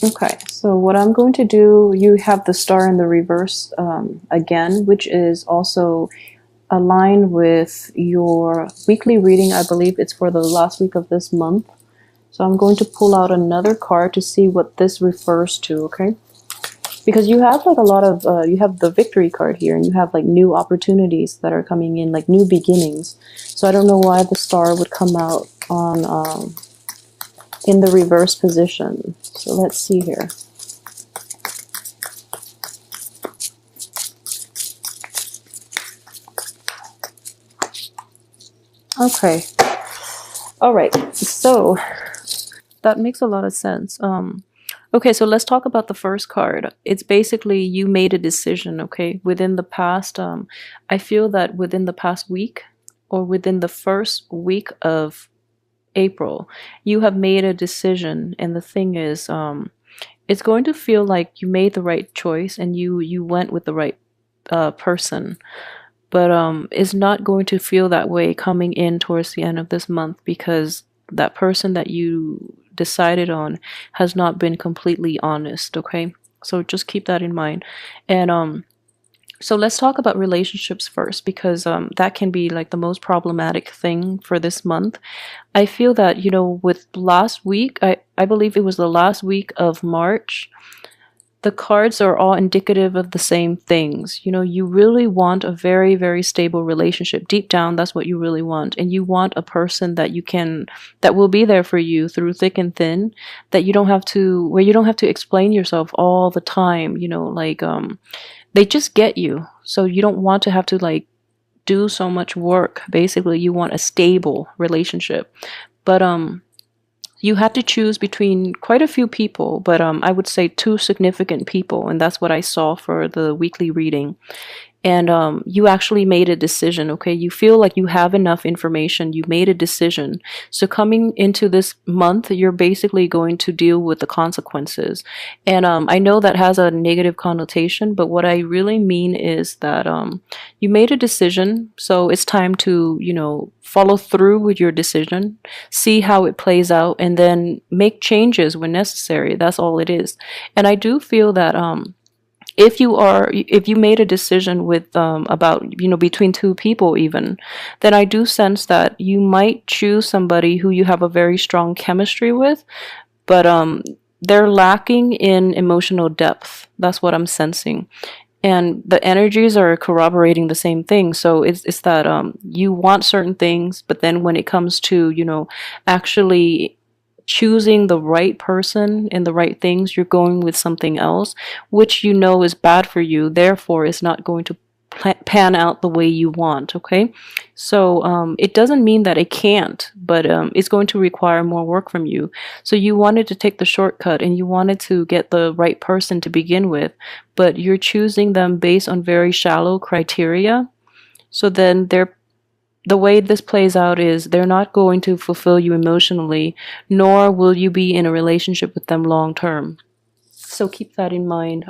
Okay, so what I'm going to do, you have the star in the reverse again, which is also aligned with your weekly reading. I believe it's for the last week of this month. So I'm going to pull out another card to see what this refers to, okay? Because you have like a lot of, you have the victory card here, and you have like new opportunities that are coming in, like new beginnings. So I don't know why the star would come out on in the reverse position. So let's see here. Okay. All right. So that makes a lot of sense. Okay, so let's talk about the first card. It's basically you made a decision, okay? Within the past, I feel that within the past week or within the first week of April, you have made a decision. And the thing is, it's going to feel like you made the right choice and you went with the right person. But it's not going to feel that way coming in towards the end of this month, because that person that you decided on has not been completely honest, okay? So just keep that in mind. And so let's talk about relationships first, because that can be like the most problematic thing for this month. I feel that, you know, with last week, I believe it was the last week of March, the cards are all indicative of the same things. You know, you really want a very, very stable relationship. Deep down, that's what you really want. And you want a person that you can, that will be there for you through thick and thin, that you don't have to, where you don't have to explain yourself all the time, you know, like, they just get you. So you don't want to have to like do so much work. Basically, you want a stable relationship. But, you had to choose between quite a few people, but I would say two significant people, and that's what I saw for the weekly reading. And you actually made a decision, okay? You feel like you have enough information. You made a decision. So coming into this month, you're basically going to deal with the consequences. And I know that has a negative connotation, but what I really mean is that you made a decision. So it's time to, you know, follow through with your decision, see how it plays out, and then make changes when necessary. That's all it is. And I do feel that if you made a decision with about, you know, between two people even, then I do sense that you might choose somebody who you have a very strong chemistry with, but they're lacking in emotional depth. That's what I'm sensing. And the energies are corroborating the same thing. So it's that you want certain things, but then when it comes to, you know, actually choosing the right person and the right things, you're going with something else, which you know is bad for you. Therefore, it's not going to pan out the way you want, okay? So it doesn't mean that it can't, but it's going to require more work from you. So you wanted to take the shortcut and you wanted to get the right person to begin with, but you're choosing them based on very shallow criteria. So then the way this plays out is they're not going to fulfill you emotionally, nor will you be in a relationship with them long term. So keep that in mind.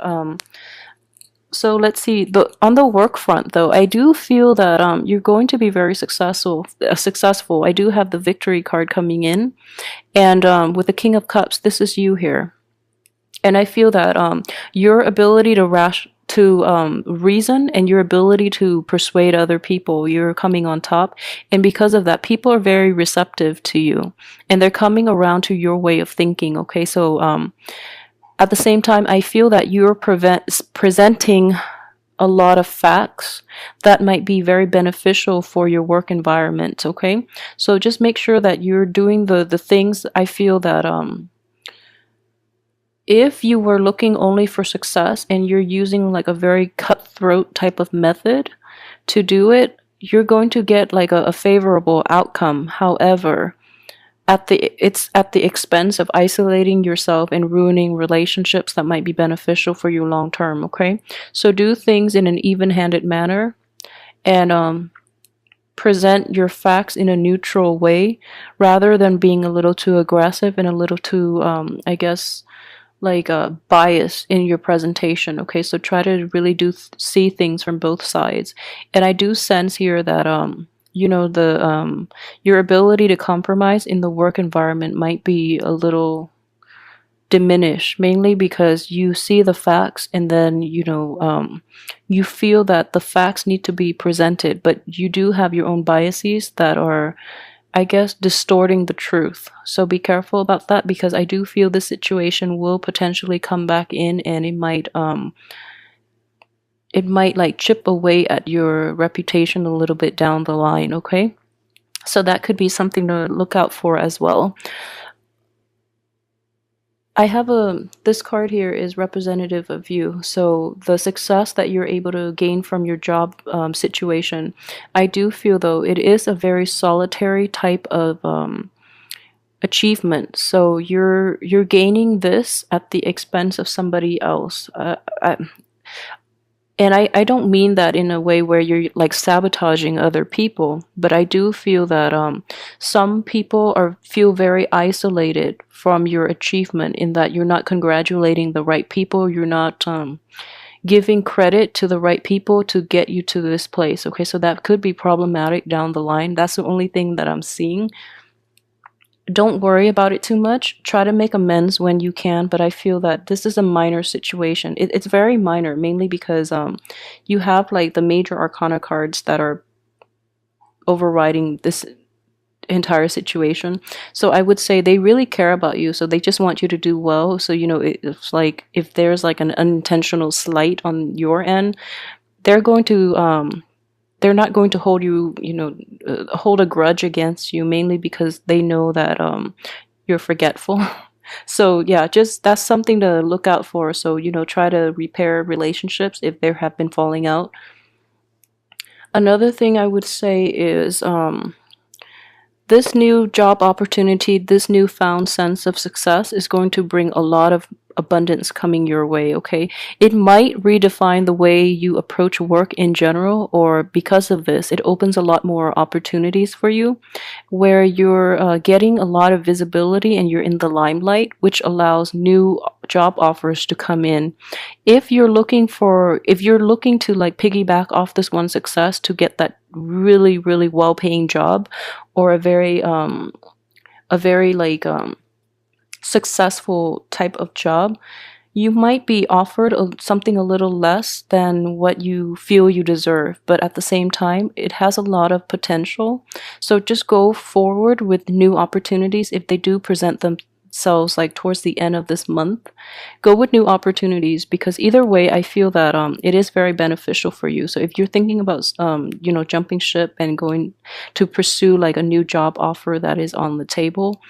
So let's see. On the work front, though, I do feel that you're going to be very successful. Successful. I do have the victory card coming in, and with the King of Cups, this is you here, and I feel that your ability to reason and your ability to persuade other people, you're coming on top, and because of that, people are very receptive to you, and they're coming around to your way of thinking. Okay, so at the same time, I feel that you're presenting a lot of facts that might be very beneficial for your work environment, okay? So just make sure that you're doing the things. I feel that if you were looking only for success and you're using like a very cutthroat type of method to do it, you're going to get like a favorable outcome. However, it's at the expense of isolating yourself and ruining relationships that might be beneficial for you long term, okay? So do things in an even-handed manner, and present your facts in a neutral way rather than being a little too aggressive and a little too I guess like bias in your presentation. Okay, so try to really see things from both sides. And I do sense here that you know, the your ability to compromise in the work environment might be a little diminish, mainly because you see the facts and then you feel that the facts need to be presented, but you do have your own biases that are, I guess, distorting the truth. So be careful about that, because I do feel this situation will potentially come back in, and it might like chip away at your reputation a little bit down the line, okay? So that could be something to look out for as well. I have this card here is representative of you. So the success that you're able to gain from your job situation, I do feel though it is a very solitary type of achievement. So you're gaining this at the expense of somebody else. And I don't mean that in a way where you're like sabotaging other people, but I do feel that some people feel very isolated from your achievement, in that you're not congratulating the right people, you're not giving credit to the right people to get you to this place. Okay, so that could be problematic down the line. That's the only thing that I'm seeing. Don't worry about it too much. Try to make amends when you can, but I feel that this is a minor situation. It's very minor, mainly because you have like the major arcana cards that are overriding this entire situation. So I would say they really care about you. So they just want you to do well. So it's like if there's like an unintentional slight on your end, they're going to they're not going to hold you, hold a grudge against you, mainly because they know that you're forgetful. So yeah, just that's something to look out for. So try to repair relationships if there have been falling out. Another thing I would say is this new job opportunity, this newfound sense of success is going to bring a lot of abundance coming your way, okay? It might redefine the way you approach work in general, or because of this, it opens a lot more opportunities for you where you're getting a lot of visibility and you're in the limelight, which allows new job offers to come in. If you're looking to like piggyback off this one success to get that really, really well-paying job, or a very like successful type of job, you might be offered something a little less than what you feel you deserve, but at the same time, it has a lot of potential. So just go forward with new opportunities if they do present themselves like towards the end of this month. Go with new opportunities, because either way, I feel that it is very beneficial for you. So if you're thinking about jumping ship and going to pursue like a new job offer that is on the table,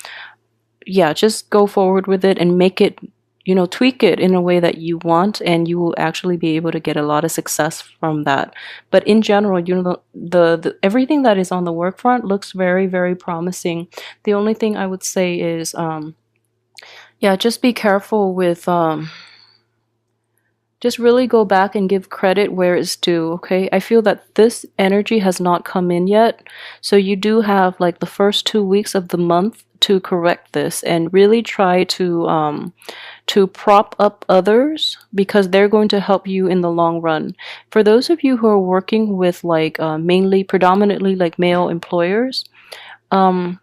yeah, just go forward with it and make it, tweak it in a way that you want, and you will actually be able to get a lot of success from that. But in general, the everything that is on the work front looks very, very promising. The only thing I would say is, yeah, just be careful with just really go back and give credit where it's due, okay? I feel that this energy has not come in yet. So you do have like the first 2 weeks of the month to correct this, and really try to prop up others, because they're going to help you in the long run. For those of you who are working with like predominantly like male employers,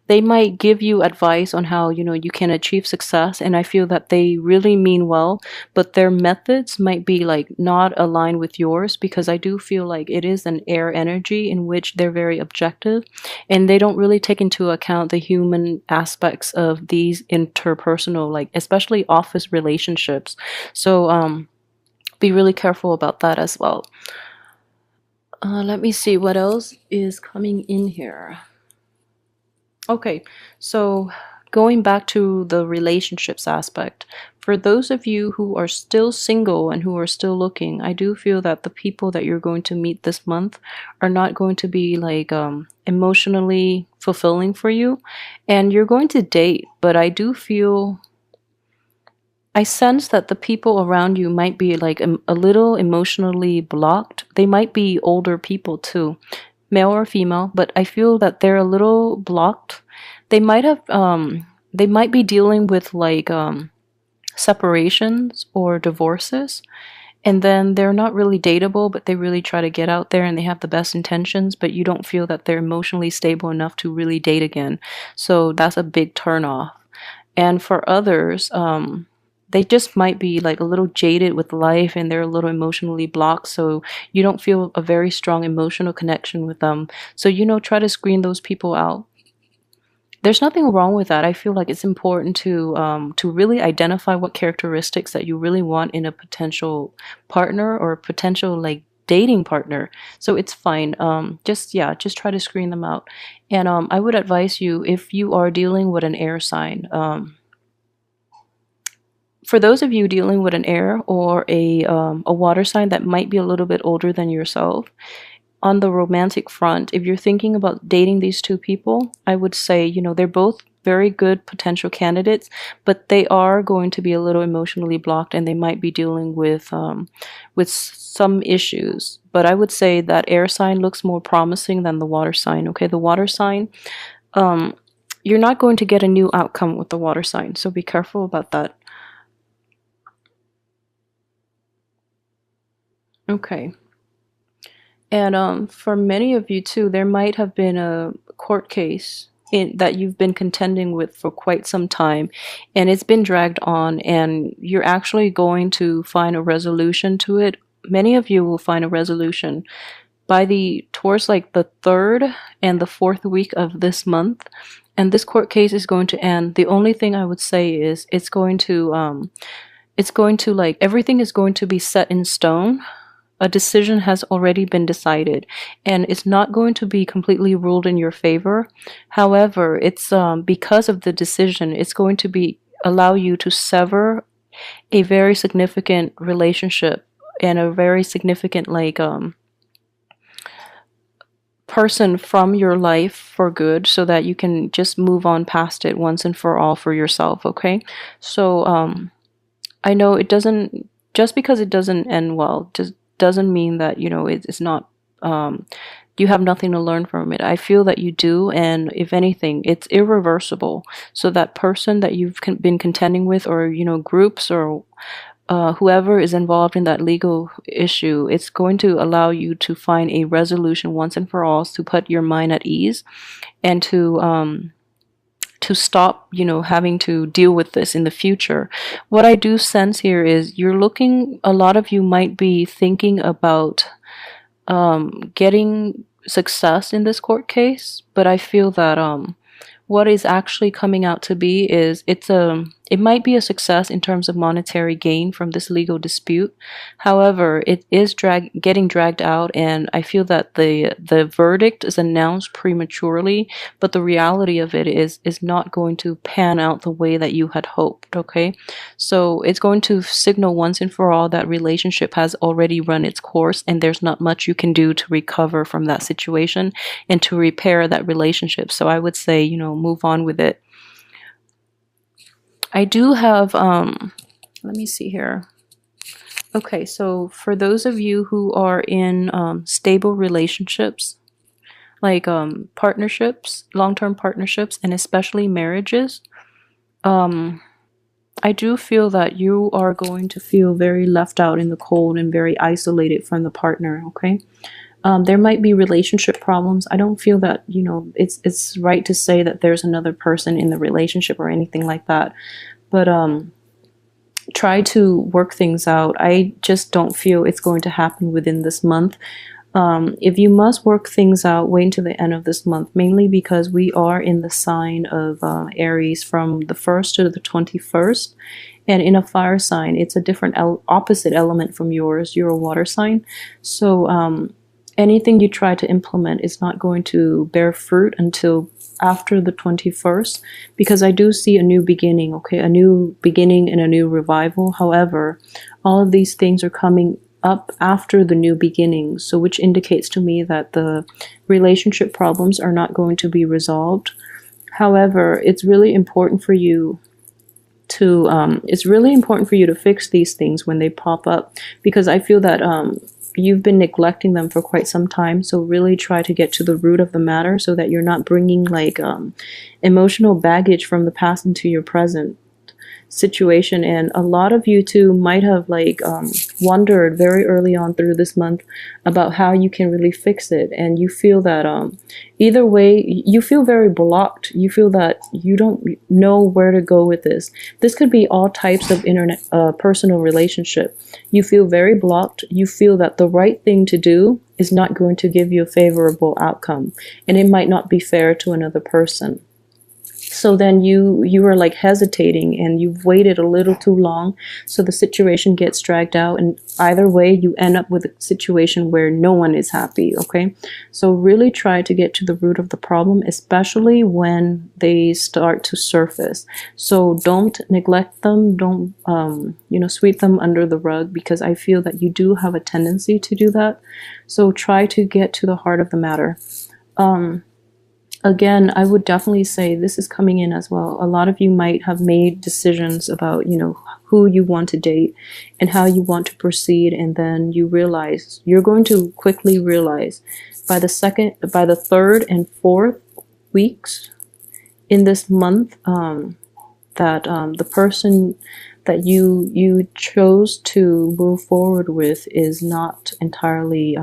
they might give you advice on how you can achieve success, and I feel that they really mean well, but their methods might be like not aligned with yours, because I do feel like it is an air energy in which they're very objective, and they don't really take into account the human aspects of these interpersonal, like especially office relationships. So be really careful about that as well. Let me see what else is coming in here. Okay, so going back to the relationships aspect, for those of you who are still single and who are still looking, I do feel that the people that you're going to meet this month are not going to be like emotionally fulfilling for you, and you're going to date, but I sense that the people around you might be like a little emotionally blocked. They might be older people too, male or female, but I feel that they're a little blocked. They might be dealing with like separations or divorces, and then they're not really dateable, but they really try to get out there and they have the best intentions, but you don't feel that they're emotionally stable enough to really date again. So that's a big turn off. And for others, they just might be like a little jaded with life and they're a little emotionally blocked, so you don't feel a very strong emotional connection with them. So, try to screen those people out. There's nothing wrong with that. I feel like it's important to really identify what characteristics that you really want in a potential partner or potential like dating partner. So it's fine. Just try to screen them out. And I would advise you, if you are dealing with an air sign, for those of you dealing with an air or a water sign that might be a little bit older than yourself, on the romantic front, if you're thinking about dating these two people, I would say, they're both very good potential candidates, but they are going to be a little emotionally blocked and they might be dealing with some issues. But I would say that air sign looks more promising than the water sign. Okay, the water sign, you're not going to get a new outcome with the water sign, so be careful about that. Okay. And for many of you too, there might have been a court case that you've been contending with for quite some time, and it's been dragged on, and you're actually going to find a resolution to it. Many of you will find a resolution by the towards like the third and the fourth week of this month, and this court case is going to end. The only thing I would say is it's going to like everything is going to be set in stone. A decision has already been decided and it's not going to be completely ruled in your favor. However, it's because of the decision, it's going to be allow you to sever a very significant relationship and a very significant like person from your life for good, so that you can just move on past it once and for all for yourself. Okay, so I know it doesn't, just because it doesn't end well, just doesn't mean that it's not, you have nothing to learn from it. I feel that you do, and if anything, it's irreversible. So that person that you've been contending with, or groups, or whoever is involved in that legal issue, it's going to allow you to find a resolution once and for all, to put your mind at ease and to stop, having to deal with this in the future. What I do sense here is a lot of you might be thinking about getting success in this court case, but I feel that what is actually coming out to be is it might be a success in terms of monetary gain from this legal dispute. However, it is getting dragged out, and I feel that the verdict is announced prematurely, but the reality of it is not going to pan out the way that you had hoped. Okay, so it's going to signal once and for all that relationship has already run its course, and there's not much you can do to recover from that situation and to repair that relationship. So I would say, move on with it. I do have, let me see here. Okay, so for those of you who are in stable relationships, like partnerships, long-term partnerships, and especially marriages, I do feel that you are going to feel very left out in the cold and very isolated from the partner, okay? There might be relationship problems. I don't feel that, it's right to say that there's another person in the relationship or anything like that. But try to work things out. I just don't feel it's going to happen within this month. If you must work things out, wait until the end of this month, mainly because we are in the sign of Aries from the 1st to the 21st. And in a fire sign, it's a different opposite element from yours. You're a water sign. So anything you try to implement is not going to bear fruit until after the 21st, because I do see a new beginning, okay? A new beginning and a new revival. However, all of these things are coming up after the new beginning, so which indicates to me that the relationship problems are not going to be resolved. However, it's really important for you to fix these things when they pop up, because I feel that you've been neglecting them for quite some time. So really try to get to the root of the matter, so that you're not bringing like emotional baggage from the past into your present. situation, and a lot of you too might have like wondered very early on through this month about how you can really fix it, and you feel that either way you feel very blocked. You feel that you don't know where to go with this. This could be all types of internet personal relationship. You feel very blocked. You feel that the right thing to do is not going to give you a favorable outcome, and it might not be fair to another person. So then you are like hesitating, and you've waited a little too long, so the situation gets dragged out, and either way you end up with a situation where no one is happy. Okay, so really try to get to the root of the problem, especially when they start to surface. So don't neglect them. Don't sweep them under the rug, because I feel that you do have a tendency to do that. So try to get to the heart of the matter. Again, I would definitely say this is coming in as well. A lot of you might have made decisions about, who you want to date and how you want to proceed. And then you're going to quickly realize by the third and fourth weeks in this month, that the person that you chose to move forward with is not entirely,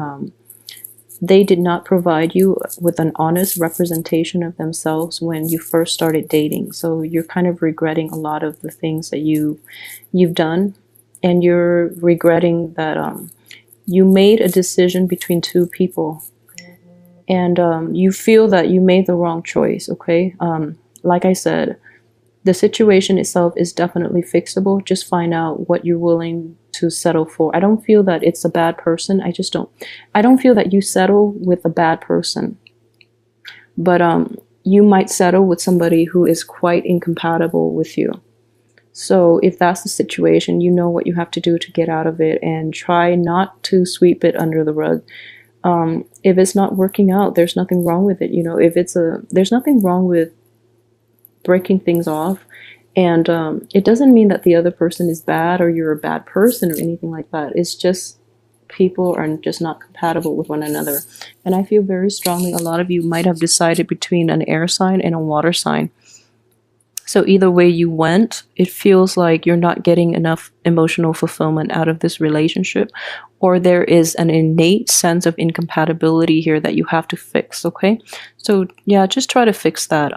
they did not provide you with an honest representation of themselves when you first started dating. So you're kind of regretting a lot of the things that you've done, and you're regretting that you made a decision between two people, and you feel that you made the wrong choice. Okay, like I said, the situation itself is definitely fixable. Just find out what you're willing to settle for. I don't feel that it's a bad person. I don't feel that you settle with a bad person. But you might settle with somebody who is quite incompatible with you. So if that's the situation, you know what you have to do to get out of it, and try not to sweep it under the rug. If it's not working out, there's nothing wrong with it. There's nothing wrong with breaking things off, and it doesn't mean that the other person is bad or you're a bad person or anything like that. It's just people are just not compatible with one another. And I feel very strongly a lot of you might have decided between an air sign and a water sign. So either way you went, it feels like you're not getting enough emotional fulfillment out of this relationship, or there is an innate sense of incompatibility here that you have to fix. Okay, so yeah, just try to fix that.